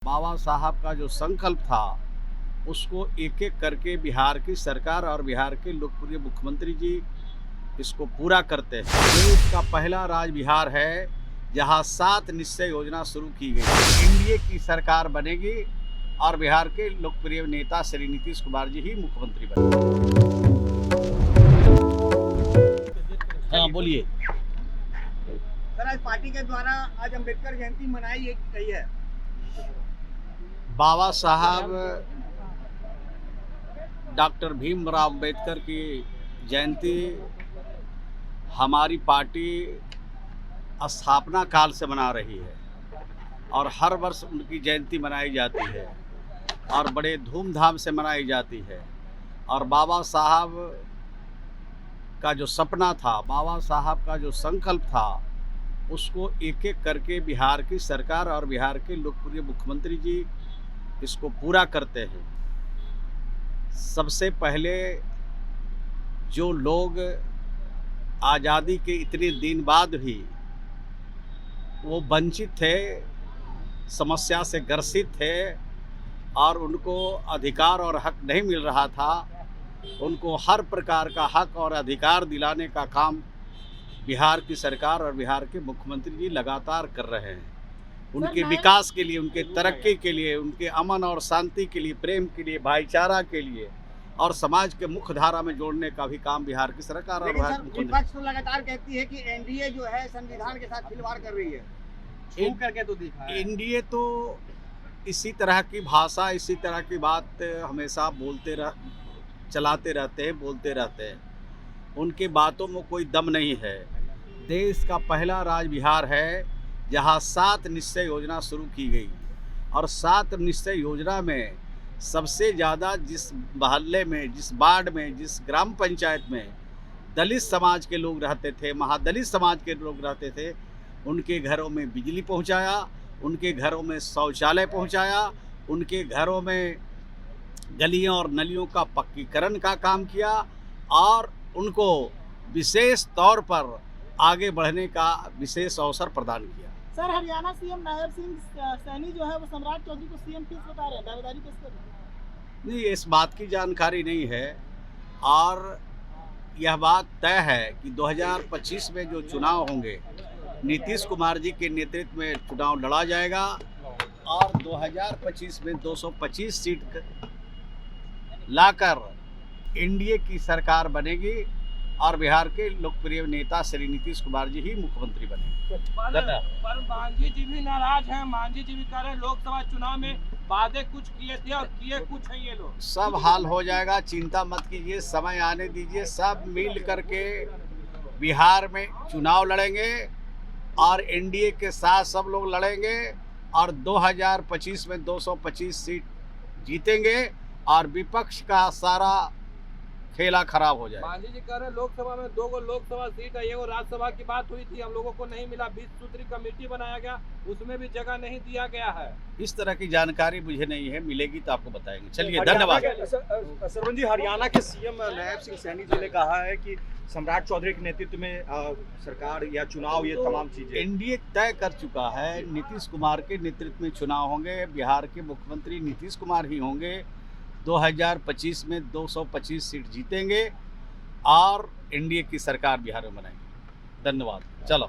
बाबा साहब का जो संकल्प था उसको एक एक करके बिहार की सरकार और बिहार के लोकप्रिय मुख्यमंत्री जी इसको पूरा करते हैं। देश का पहला राज्य बिहार है जहां 7 निश्चय योजना शुरू की गई। एनडीए की सरकार बनेगी और बिहार के लोकप्रिय नेता श्री नीतीश कुमार जी ही मुख्यमंत्री बनेंगे। हाँ बोलिए सर, आज पार्टी के द्वारा आज अम्बेडकर जयंती मनाई गई है। बाबा साहब डॉक्टर भीमराव अम्बेडकर की जयंती हमारी पार्टी स्थापना काल से मना रही है और हर वर्ष उनकी जयंती मनाई जाती है और बड़े धूमधाम से मनाई जाती है। और बाबा साहब का जो सपना था, बाबा साहब का जो संकल्प था, उसको एक एक करके बिहार की सरकार और बिहार के लोकप्रिय मुख्यमंत्री जी इसको पूरा करते हैं। सबसे पहले जो लोग आज़ादी के इतने दिन बाद भी वो वंचित थे, समस्या से ग्रसित थे और उनको अधिकार और हक नहीं मिल रहा था, उनको हर प्रकार का हक और अधिकार दिलाने का काम बिहार की सरकार और बिहार के मुख्यमंत्री जी लगातार कर रहे हैं। उनके विकास के लिए, उनके तरक्की के लिए, उनके अमन और शांति के लिए, प्रेम के लिए, भाईचारा के लिए और समाज के मुख्य धारा में जोड़ने का भी काम बिहार की सरकार और बिहार के विपक्ष तो लगातार कहती है कि एनडीए जो है संविधान के साथ खिलवाड़ कर रही है। करके तो दिखा है। एनडीए तो इसी तरह की भाषा, इसी तरह की बात हमेशा चलाते रहते हैं, बोलते रहते हैं। उनके बातों में कोई दम नहीं है। देश का पहला राज्य बिहार है जहां 7 निश्चय योजना शुरू की गई और 7 निश्चय योजना में सबसे ज़्यादा जिस मोहल्ले में, जिस वार्ड में, जिस ग्राम पंचायत में दलित समाज के लोग रहते थे, महादलित समाज के लोग रहते थे, उनके घरों में बिजली पहुंचाया, उनके घरों में शौचालय पहुंचाया, उनके घरों में गलियों और नलियों का पक्कीकरण का काम किया और उनको विशेष तौर पर आगे बढ़ने का विशेष अवसर प्रदान किया। सर, हरियाणा सीएम नायब सिंह सैनी जो है वो सम्राट चौधरी को सीएम किस बता रहे हैं, दावेदारी किस कर रहे हैं? नहीं, इस बात की जानकारी नहीं है और यह बात तय है कि 2025 में जो चुनाव होंगे, नीतीश कुमार जी के नेतृत्व में चुनाव लड़ा जाएगा और 2025 में 225 सीट लाकर एनडीए की सरकार बनेगी और बिहार के लोकप्रिय नेता श्री नीतीश कुमार जी ही मुख्यमंत्री बनेंगे। पर मांझी जी भी नाराज हैं। मांझी जी भी कह रहे हैं लोकसभा चुनाव में वादे कुछ किए थे और किए कुछ हैं ये लोग। सब हाल हो जाएगा, चिंता मत कीजिए, समय आने दीजिए। सब मिल करके बिहार में चुनाव लड़ेंगे और एनडीए के साथ सब लोग लड़ेंगे और 2025 में 225 सीट जीतेंगे और विपक्ष का सारा खेला खराब हो जाए। मांझी जी कह रहे हैं लोकसभा में 2 लोकसभा सीट है, एगो राज्यसभा की बात हुई थी, हम लोगों को नहीं मिला। 20 सूत्री कमेटी बनाया गया, उसमें भी जगह नहीं दिया गया है। इस तरह की जानकारी मुझे नहीं है, मिलेगी तो आपको बताएंगे। चलिए, धन्यवाद। सरवन जी, हरियाणा के सीएम नायब सिंह सैनी जी ने कहा है कि सम्राट चौधरी के नेतृत्व में सरकार या चुनाव, ये तमाम चीजें एनडीए तय कर चुका है। नीतीश कुमार के नेतृत्व में चुनाव होंगे, बिहार के मुख्यमंत्री नीतीश कुमार ही होंगे। 2025 में 225 सीट जीतेंगे और एनडीए की सरकार बिहार में बनाएंगे। धन्यवाद। चलो।